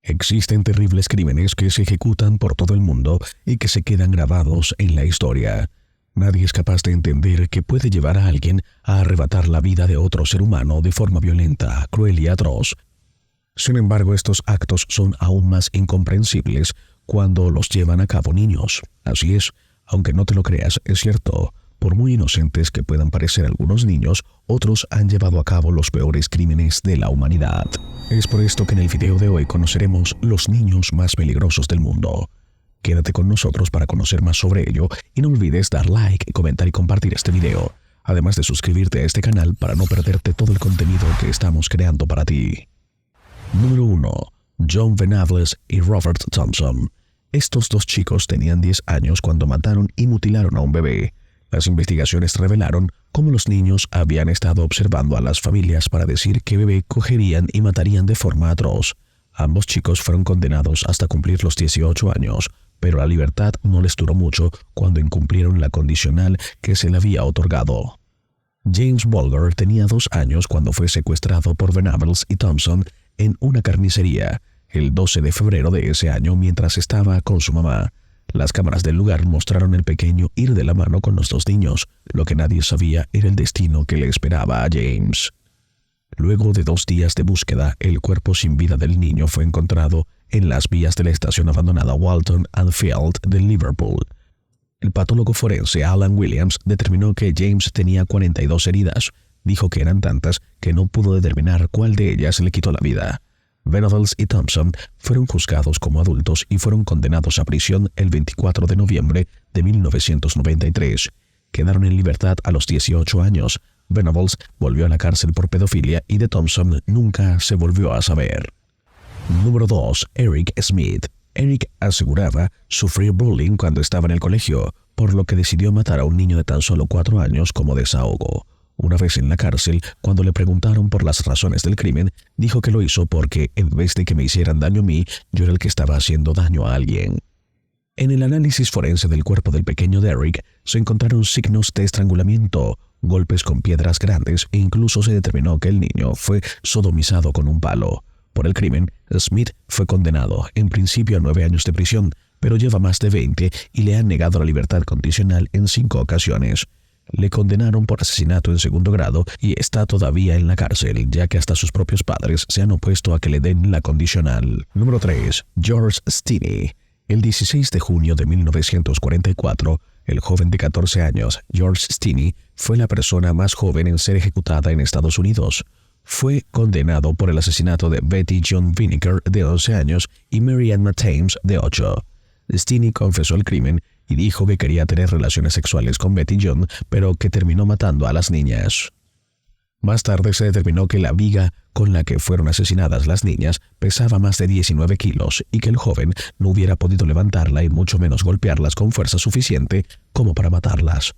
Existen terribles crímenes que se ejecutan por todo el mundo y que se quedan grabados en la historia. Nadie es capaz de entender que puede llevar a alguien a arrebatar la vida de otro ser humano de forma violenta, cruel y atroz. Sin embargo, estos actos son aún más incomprensibles cuando los llevan a cabo niños. Así es, aunque no te lo creas, es cierto. Por muy inocentes que puedan parecer algunos niños, otros han llevado a cabo los peores crímenes de la humanidad. Es por esto que en el video de hoy conoceremos los niños más peligrosos del mundo. Quédate con nosotros para conocer más sobre ello y no olvides dar like, comentar y compartir este video, además de suscribirte a este canal para no perderte todo el contenido que estamos creando para ti. Número 1. John Venables y Robert Thompson. Estos dos chicos tenían 10 años cuando mataron y mutilaron a un bebé. Las investigaciones revelaron cómo los niños habían estado observando a las familias para decir qué bebé cogerían y matarían de forma atroz. Ambos chicos fueron condenados hasta cumplir los 18 años, pero la libertad no les duró mucho cuando incumplieron la condicional que se le había otorgado. James Bulger tenía 2 años cuando fue secuestrado por Venables y Thompson en una carnicería, el 12 de febrero de ese año mientras estaba con su mamá. Las cámaras del lugar mostraron al pequeño ir de la mano con los dos niños. Lo que nadie sabía era el destino que le esperaba a James. Luego de 2 días de búsqueda, el cuerpo sin vida del niño fue encontrado en las vías de la estación abandonada Walton and Field de Liverpool. El patólogo forense Alan Williams determinó que James tenía 42 heridas. Dijo que eran tantas que no pudo determinar cuál de ellas le quitó la vida. Venables y Thompson fueron juzgados como adultos y fueron condenados a prisión el 24 de noviembre de 1993. Quedaron en libertad a los 18 años. Venables volvió a la cárcel por pedofilia y de Thompson nunca se volvió a saber. Número 2. Eric Smith. Eric aseguraba sufrir bullying cuando estaba en el colegio, por lo que decidió matar a un niño de tan solo 4 años como desahogo. Una vez en la cárcel, cuando le preguntaron por las razones del crimen, dijo que lo hizo porque, en vez de que me hicieran daño a mí, yo era el que estaba haciendo daño a alguien. En el análisis forense del cuerpo del pequeño Derrick, se encontraron signos de estrangulamiento, golpes con piedras grandes e incluso se determinó que el niño fue sodomizado con un palo. Por el crimen, Smith fue condenado, en principio a 9 años de prisión, pero lleva más de 20 y le han negado la libertad condicional en 5 ocasiones. Le condenaron por asesinato en segundo grado y está todavía en la cárcel, ya que hasta sus propios padres se han opuesto a que le den la condicional. Número 3. George Stinney. El 16 de junio de 1944, el joven de 14 años, George Stinney, fue la persona más joven en ser ejecutada en Estados Unidos. Fue condenado por el asesinato de Betty John Vinegar, de 11 años, y Mary Ann Thames, de 8. Stinney confesó el crimen y dijo que quería tener relaciones sexuales con Betty John, pero que terminó matando a las niñas. Más tarde se determinó que la viga con la que fueron asesinadas las niñas pesaba más de 19 kilos y que el joven no hubiera podido levantarla y mucho menos golpearlas con fuerza suficiente como para matarlas.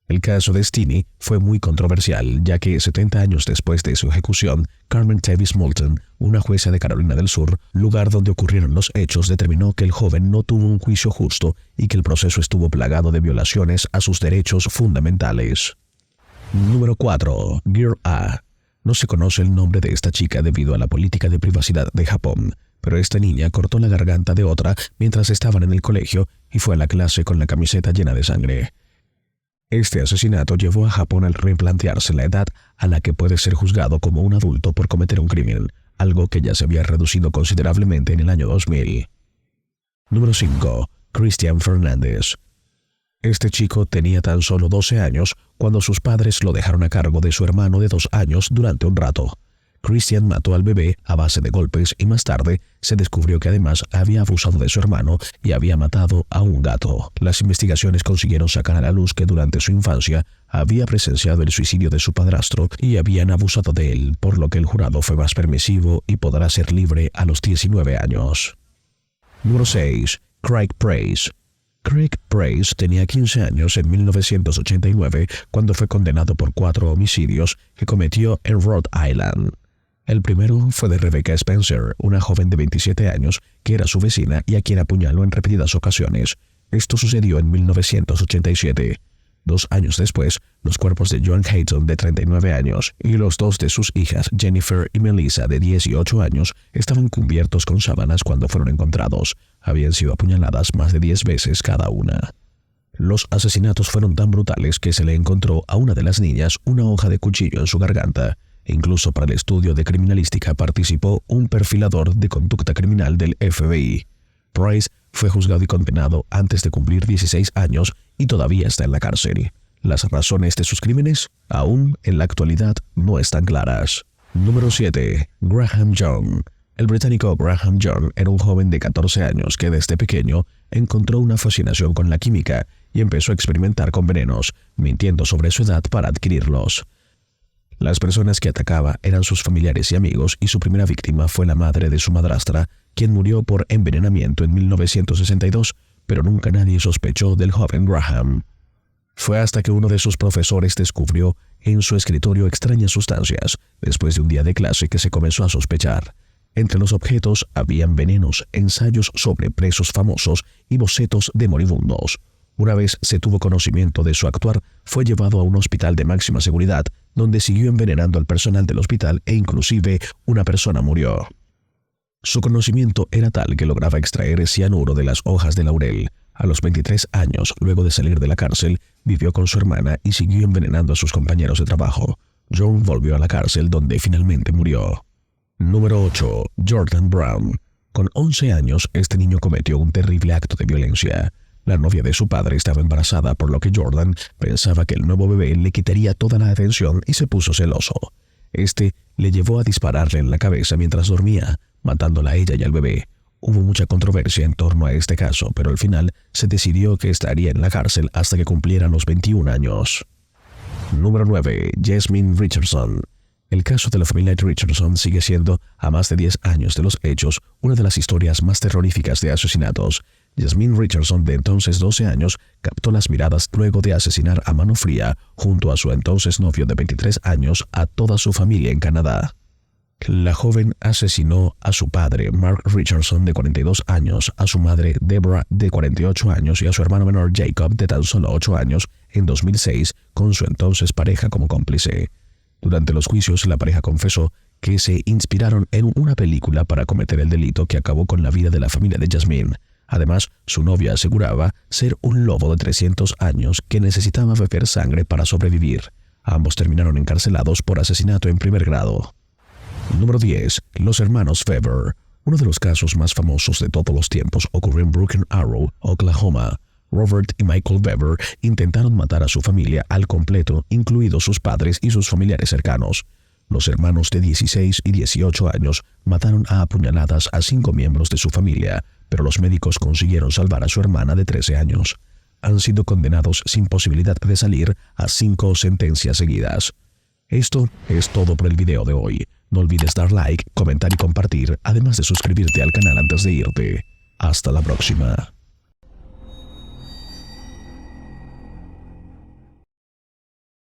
El caso de Stinney fue muy controversial, ya que 70 años después de su ejecución, Carmen Tavis Moulton, una jueza de Carolina del Sur, lugar donde ocurrieron los hechos, determinó que el joven no tuvo un juicio justo y que el proceso estuvo plagado de violaciones a sus derechos fundamentales. Número 4. Girl A. No se conoce el nombre de esta chica debido a la política de privacidad de Japón, pero esta niña cortó la garganta de otra mientras estaban en el colegio y fue a la clase con la camiseta llena de sangre. Este asesinato llevó a Japón al replantearse la edad a la que puede ser juzgado como un adulto por cometer un crimen, algo que ya se había reducido considerablemente en el año 2000. Número 5. Christian Fernández. Este chico tenía tan solo 12 años cuando sus padres lo dejaron a cargo de su hermano de 2 años durante un rato. Christian mató al bebé a base de golpes y más tarde se descubrió que además había abusado de su hermano y había matado a un gato. Las investigaciones consiguieron sacar a la luz que durante su infancia había presenciado el suicidio de su padrastro y habían abusado de él, por lo que el jurado fue más permisivo y podrá ser libre a los 19 años. Número 6. Craig Price. Craig Price tenía 15 años en 1989 cuando fue condenado por 4 homicidios que cometió en Rhode Island. El primero fue de Rebecca Spencer, una joven de 27 años que era su vecina y a quien apuñaló en repetidas ocasiones. Esto sucedió en 1987. 2 años después, los cuerpos de Joan Hayton, de 39 años, y los 2 de sus hijas, Jennifer y Melissa, de 10 y 8 años, estaban cubiertos con sábanas cuando fueron encontrados. Habían sido apuñaladas más de 10 veces cada una. Los asesinatos fueron tan brutales que se le encontró a una de las niñas una hoja de cuchillo en su garganta. Incluso para el estudio de criminalística participó un perfilador de conducta criminal del FBI. Price fue juzgado y condenado antes de cumplir 16 años y todavía está en la cárcel. Las razones de sus crímenes, aún en la actualidad, no están claras. Número 7. Graham Young. El británico Graham Young era un joven de 14 años que desde pequeño encontró una fascinación con la química y empezó a experimentar con venenos, mintiendo sobre su edad para adquirirlos. Las personas que atacaba eran sus familiares y amigos, y su primera víctima fue la madre de su madrastra, quien murió por envenenamiento en 1962, pero nunca nadie sospechó del joven Graham. Fue hasta que uno de sus profesores descubrió en su escritorio extrañas sustancias, después de un día de clase, que se comenzó a sospechar. Entre los objetos habían venenos, ensayos sobre presos famosos y bocetos de moribundos. Una vez se tuvo conocimiento de su actuar, fue llevado a un hospital de máxima seguridad, donde siguió envenenando al personal del hospital e inclusive una persona murió. Su conocimiento era tal que lograba extraer cianuro de las hojas de laurel. A los 23 años, luego de salir de la cárcel, vivió con su hermana y siguió envenenando a sus compañeros de trabajo. John volvió a la cárcel, donde finalmente murió. Número 8. Jordan Brown. Con 11 años, este niño cometió un terrible acto de violencia. La novia de su padre estaba embarazada, por lo que Jordan pensaba que el nuevo bebé le quitaría toda la atención y se puso celoso. Este le llevó a dispararle en la cabeza mientras dormía, matándola a ella y al bebé. Hubo mucha controversia en torno a este caso, pero al final se decidió que estaría en la cárcel hasta que cumpliera los 21 años. Número 9. Jasmine Richardson. El caso de la familia Richardson sigue siendo, a más de 10 años de los hechos, una de las historias más terroríficas de asesinatos. Jasmine Richardson, de entonces 12 años, captó las miradas luego de asesinar a mano fría, junto a su entonces novio de 23 años, a toda su familia en Canadá. La joven asesinó a su padre, Mark Richardson, de 42 años, a su madre, Deborah, de 48 años, y a su hermano menor, Jacob, de tan solo 8 años, en 2006, con su entonces pareja como cómplice. Durante los juicios, la pareja confesó que se inspiraron en una película para cometer el delito que acabó con la vida de la familia de Jasmine. Además, su novia aseguraba ser un lobo de 300 años que necesitaba beber sangre para sobrevivir. Ambos terminaron encarcelados por asesinato en primer grado. Número 10. Los hermanos Fever. Uno de los casos más famosos de todos los tiempos ocurrió en Broken Arrow, Oklahoma. Robert y Michael Fever intentaron matar a su familia al completo, incluidos sus padres y sus familiares cercanos. Los hermanos de 16 y 18 años mataron a apuñaladas a 5 miembros de su familia, pero los médicos consiguieron salvar a su hermana de 13 años. Han sido condenados sin posibilidad de salir a 5 sentencias seguidas. Esto es todo por el video de hoy. No olvides dar like, comentar y compartir, además de suscribirte al canal antes de irte. Hasta la próxima.